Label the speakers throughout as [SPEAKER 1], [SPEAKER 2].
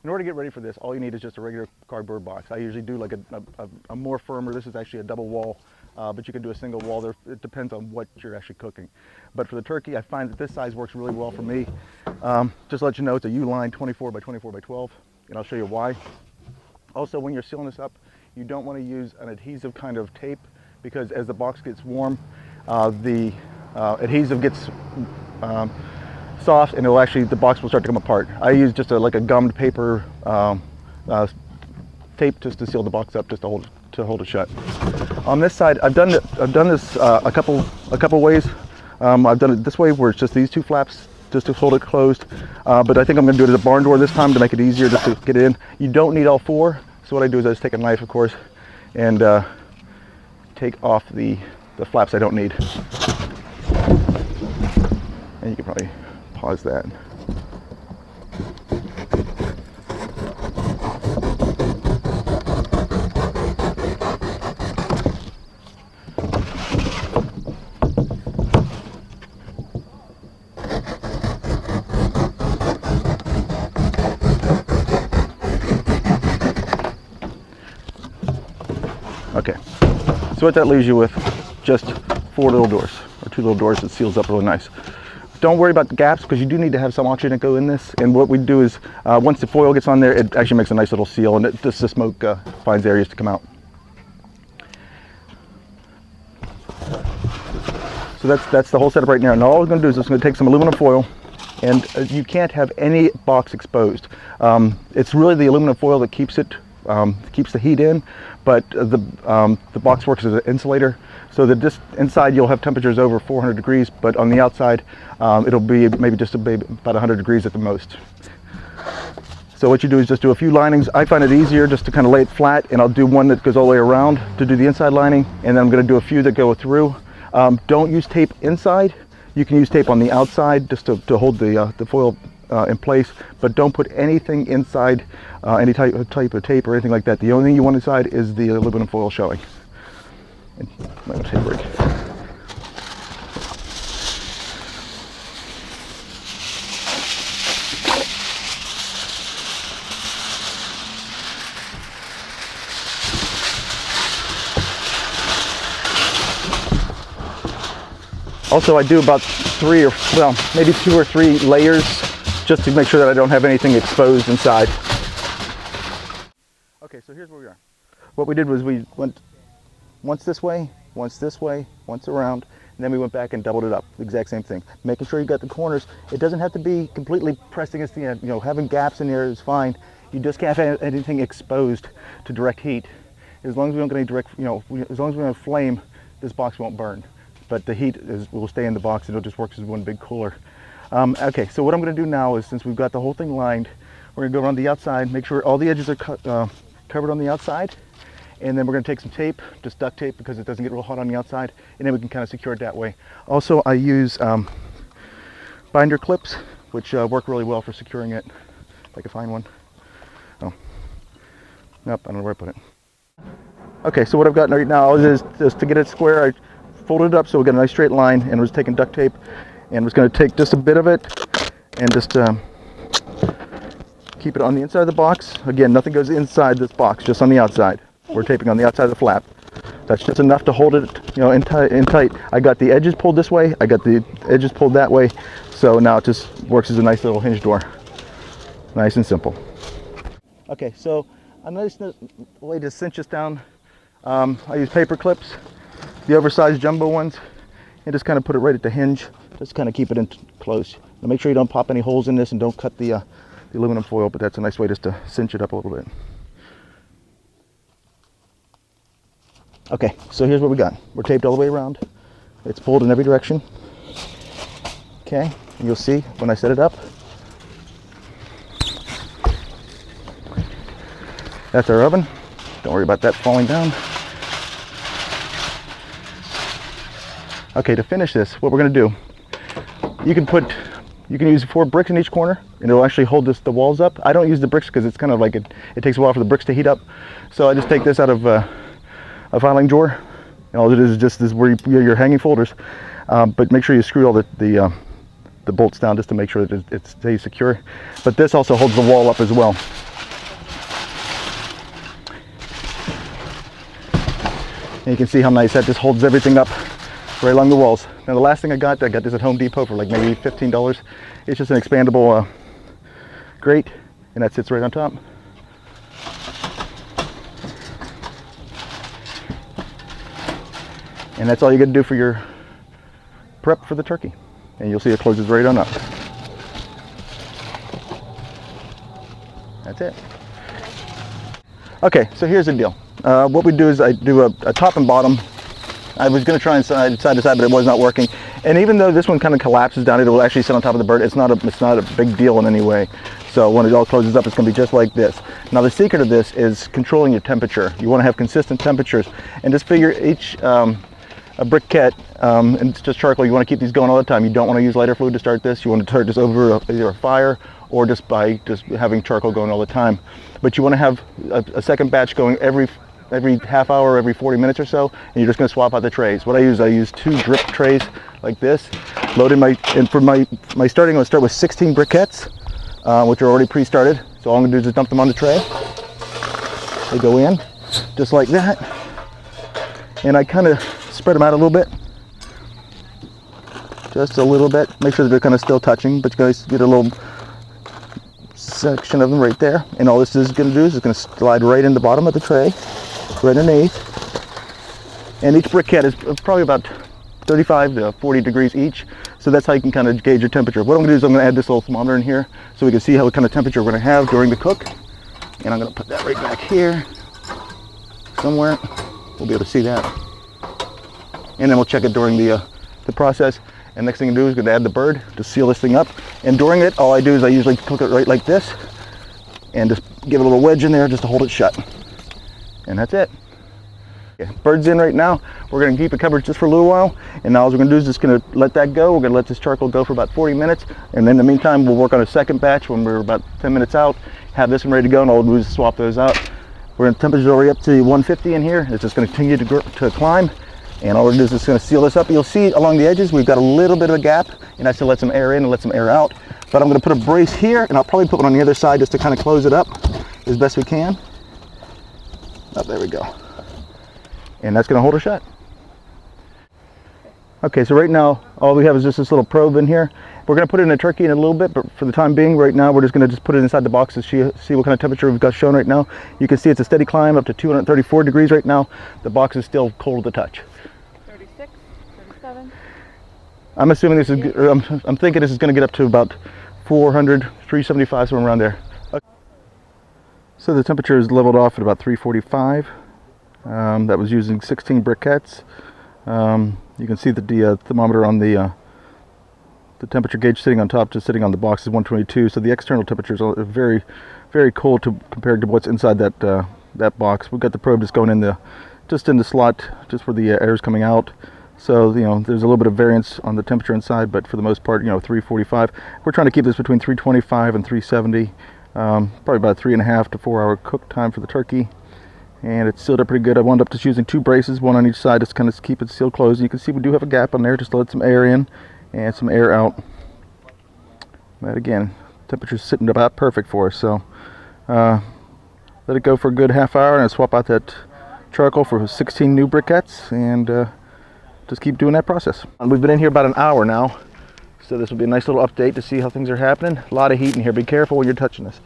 [SPEAKER 1] in order to get ready for this, all you need is just a regular cardboard box. I usually do like a more firmer, this is actually a double wall, but you can do a single wall there. It depends on what you're actually cooking. But for the turkey, I find that this size works really well for me. Just to let you know, it's a U-line 24 by 24 by 12, and I'll show you why. Also, when you're sealing this up, you don't want to use an adhesive kind of tape, because as the box gets warm, the adhesive gets soft, and it'll actually, the box will start to come apart. I use just like a gummed paper tape just to seal the box up, just to hold it shut. On this side, I've done this a couple ways. I've done it this way, where it's just these two flaps just to hold it closed. But I think I'm going to do it as a barn door this time to make it easier just to get it in. You don't need all four. So what I do is I just take a knife, of course, and take off the flaps I don't need. And you can probably pause that. Okay, so what that leaves you with, just 4 little doors, or 2 little doors that seals up really nice. Don't worry about the gaps, because you do need to have some oxygen go in this. And what we do is, once the foil gets on there, it actually makes a nice little seal, and the smoke finds areas to come out. So that's the whole setup right now. And all we're going to do is just going to take some aluminum foil, and you can't have any box exposed. It's really the aluminum foil that keeps it, keeps the heat in, but the box works as an insulator. So that just inside you'll have temperatures over 400 degrees, but on the outside it'll be maybe just about 100 degrees at the most. So what you do is just do a few linings. I find it easier just to kind of lay it flat, and I'll do one that goes all the way around to do the inside lining, and then I'm going to do a few that go through. Don't use tape inside. You can use tape on the outside just to hold the foil in place, but don't put anything inside, any type of tape or anything like that. The only thing you want inside is the aluminum foil showing. And I'm going to take a break. Also, I do about 3 or, well, maybe 2 or 3 layers just to make sure that I don't have anything exposed inside. Okay, so here's where we are. What we did was we went once this way, once around, and then we went back and doubled it up. The exact same thing. Making sure you got the corners. It doesn't have to be completely pressed against the end. You know, having gaps in there is fine. You just can't have anything exposed to direct heat. As long as we don't get any direct, you know, as long as we don't have flame, this box won't burn. But the heat will stay in the box, and it'll just work as one big cooler. Okay, so what I'm going to do now is, since we've got the whole thing lined, we're going to go around the outside, make sure all the edges are covered on the outside, and then we're going to take some tape, just duct tape, because it doesn't get real hot on the outside, and then we can kind of secure it that way. Also, I use binder clips, which work really well for securing it, if I can find one. Oh, nope, I don't know where I put it. Okay, so what I've got right now is just to get it square, I folded it up so we got a nice straight line, and was taking duct tape, and was going to take just a bit of it and just keep it on the inside of the box. Again, nothing goes inside this box, just on the outside. We're taping on the outside of the flap. That's just enough to hold it, you know, in tight. I got the edges pulled this way, I got the edges pulled that way, so now it just works as a nice little hinge door. Nice and simple. Okay, so a nice way to cinch this down, I use paper clips, the oversized jumbo ones, and just kind of put it right at the hinge. Just kind of keep it in close. Now make sure you don't pop any holes in this, and don't cut the aluminum foil, but that's a nice way just to cinch it up a little bit. Okay, so here's what we got. We're taped all the way around. It's pulled in every direction. Okay, and you'll see when I set it up. That's our oven. Don't worry about that falling down. Okay, to finish this, what we're going to do, you can use 4 bricks in each corner, and it'll actually hold the walls up. I don't use the bricks because it's kind of like it takes a while for the bricks to heat up. So I just take this out of a filing drawer, and all it is just this where your hanging folders. But make sure you screw all the bolts down just to make sure that it stays secure. But this also holds the wall up as well. And you can see how nice that just holds everything up right along the walls. Now the last thing I got this at Home Depot for like maybe $15. It's just an expandable grate, and that sits right on top. And that's all you got to do for your prep for the turkey. And you'll see it closes right on up. That's it. Okay, so here's the deal. What we do is I do a top and bottom. I was going to try and side to side, but it was not working. And even though this one kind of collapses down, it will actually sit on top of the bird. It's not a big deal in any way. So when it all closes up, it's going to be just like this. Now the secret of this is controlling your temperature. You want to have consistent temperatures, and just figure each a briquette, and it's just charcoal. You want to keep these going all the time. You don't want to use lighter fluid to start this. You want to start this over either a fire or just by having charcoal going all the time. But you want to have a second batch going every half hour, every 40 minutes or so, and you're just going to swap out the trays. What I use 2 drip trays like this, loaded and for my starting, I'm going to start with 16 briquettes, which are already pre-started. So all I'm going to do is just dump them on the tray. They go in just like that, and I kind of spread them out a little bit, just a little bit. Make sure that they're kind of still touching, but you guys get a little section of them right there. And all this is going to do is it's going to slide right in the bottom of the tray, right underneath. And each briquette is probably about 35 to 40 degrees each. So that's how you can kind of gauge your temperature. What I'm going to do is I'm going to add this little thermometer in here so we can see what kind of temperature we're going to have during the cook. And I'm going to put that right back here somewhere. We'll be able to see that. And then we'll check it during the process. And next thing to do is going to add the bird to seal this thing up. And during it, all I do is I usually cook it right like this and just give it a little wedge in there just to hold it shut. And that's it. Okay, bird's in right now. We're going to keep it covered just for a little while. And now all we're going to do is just going to let that go. We're going to let this charcoal go for about 40 minutes. And then in the meantime, we'll work on a second batch when we're about 10 minutes out. Have this one ready to go, and all we'll do is swap those out. We're in temperature already up to 150 in here. It's just going to continue to climb. And all we're going to do is just going to seal this up. You'll see along the edges, we've got a little bit of a gap, and I still let some air in and let some air out. But I'm going to put a brace here, and I'll probably put one on the other side just to kind of close it up as best we can. Oh, there we go. And that's going to hold her shut. Okay, so right now, all we have is just this little probe in here. We're going to put it in a turkey in a little bit, but for the time being, right now, we're just going to just put it inside the box to see what kind of temperature we've got shown right now. You can see it's a steady climb up to 234 degrees right now. The box is still cold to the touch.
[SPEAKER 2] 36, 37.
[SPEAKER 1] I'm assuming this is, I'm thinking this is going to get up to about 400, 375, somewhere around there. Okay. So the temperature is leveled off at about 345. That was using 16 briquettes. You can see that the thermometer on the temperature gauge sitting on top, just sitting on the box, is 122. So the external temperatures are very, very cold compared to what's inside that box. We've got the probe just going in the slot, just where the air is coming out. So there's a little bit of variance on the temperature inside, but for the most part, 345. We're trying to keep this between 325 and 370. Probably about 3.5 to 4 hour cook time for the turkey. And it's sealed up pretty good. I wound up just using 2 braces, one on each side, just kind of keep it sealed closed. And you can see we do have a gap on there just to let some air in and some air out. But again, temperature's sitting about perfect for us. So let it go for a good half hour, and I'll swap out that charcoal for 16 new briquettes, and just keep doing that process. And we've been in here about an hour now, so this will be a nice little update to see how things are happening. A lot of heat in here. Be careful when you're touching this.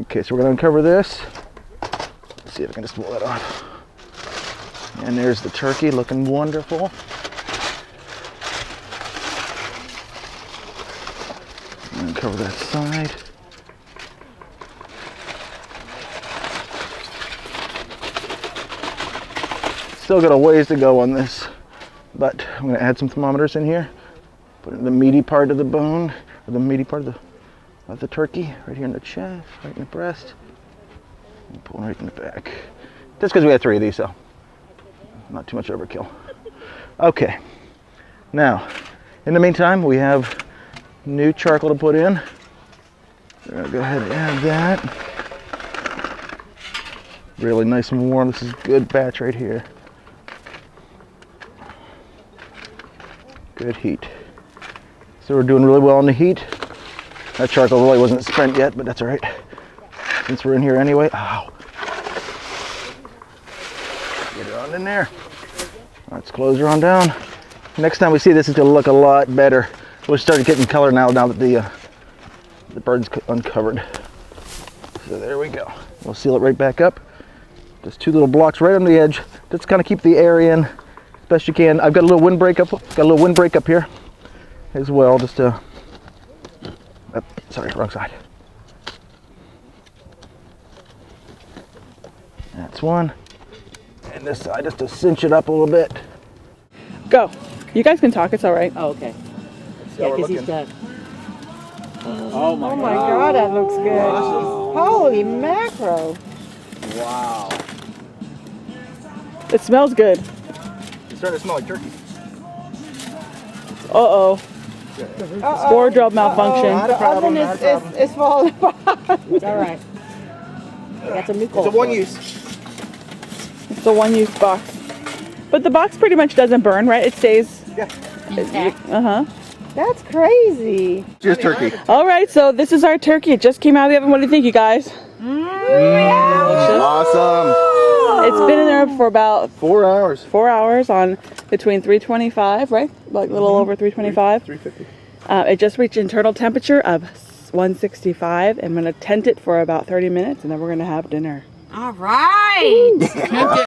[SPEAKER 1] Okay, so we're going to uncover this. Let's see if I can just pull that off. And there's the turkey looking wonderful. And cover that side. Still got a ways to go on this, but I'm going to add some thermometers in here. Put it in the meaty part of the bone, or the meaty part of the turkey, right here in the chest, right in the breast. And pull right in the back. Just because we had 3 of these, so not too much overkill. Okay, now in the meantime, we have new charcoal to put in. We're gonna go ahead and add that. Really nice and warm. This is a good batch right here. Good heat. So we're doing really well on the heat. That charcoal really wasn't spent yet, but that's all right. Since we're in here anyway. Ow. Get it on in there. Let's close her on down. Next time we see this, it's gonna look a lot better. We'll start getting color now that the bird's uncovered. So there we go. We'll seal it right back up. Just 2 little blocks right on the edge. Just kind of keep the air in as best you can. I've got a little windbreak up here as well. Just to, sorry, wrong side. That's one. And this side, just to cinch it up a little bit.
[SPEAKER 2] Go. You guys can talk. It's all right.
[SPEAKER 3] Oh, okay.
[SPEAKER 1] Yeah, we're
[SPEAKER 3] because he's
[SPEAKER 1] looking.
[SPEAKER 3] got. Oh my
[SPEAKER 4] Oh my god, that looks good. Holy macro.
[SPEAKER 3] Wow.
[SPEAKER 2] It smells good.
[SPEAKER 1] It's starting to smell like turkey.
[SPEAKER 2] Uh-oh. Wardrobe malfunction.
[SPEAKER 1] Not a problem,
[SPEAKER 4] The
[SPEAKER 1] not a
[SPEAKER 4] oven
[SPEAKER 1] problem.
[SPEAKER 4] is falling apart.
[SPEAKER 3] It's all right. Got some new
[SPEAKER 1] It's a one use.
[SPEAKER 2] It's a one-use box. But the box pretty much doesn't burn, right? It stays.
[SPEAKER 1] Yeah.
[SPEAKER 2] Uh-huh.
[SPEAKER 4] That's crazy.
[SPEAKER 1] Just turkey.
[SPEAKER 2] All right, so this is our turkey. It just came out of the oven. What do you think, you guys?
[SPEAKER 1] Awesome.
[SPEAKER 2] It's been in there for about
[SPEAKER 1] 4 hours.
[SPEAKER 2] 4 hours on between 325, right? Like a little over 325.
[SPEAKER 1] 350.
[SPEAKER 2] It just reached internal temperature of 165. I'm going to tent it for about 30 minutes, and then we're going to have dinner.
[SPEAKER 4] All right.